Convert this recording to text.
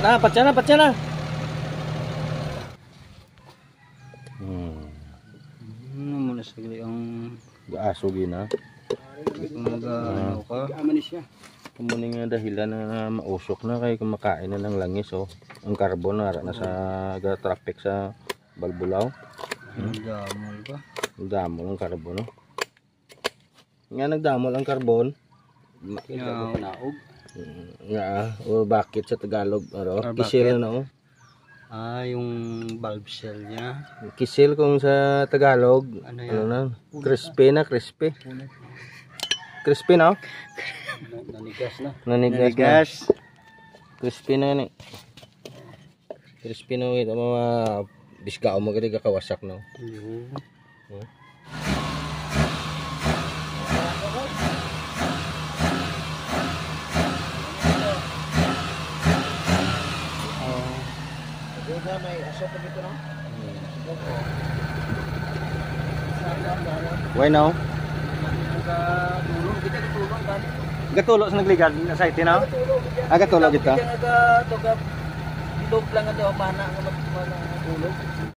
Na, patya na, patya na. Ano muna sagli ang Gaasugi na. ano ka? Aman siya. Kumuning nga dahilan na mausok na kay kumakain na ng langis oh. Ang carbon na sa traffic sa Balbulaw. Damol ba? Nagdamol ang carbon no. Nga nagdamol ang carbon. Naog. Nga o bakit sa Tagalog ano? Kisil na oh. Yung bulb cell niya. Kisil kung sa Tagalog. Ano na? Crispy na, crispy. Crispy na? Nanigas na. Nanigas. Crispy na ni. Crispy na ito mga bisgao mo gani kakawasak no. May aso pa dito no? Why now? Gatulog sa nagligad sa iti no? Gatulog kita. Ilog lang ito, mana nga matulog.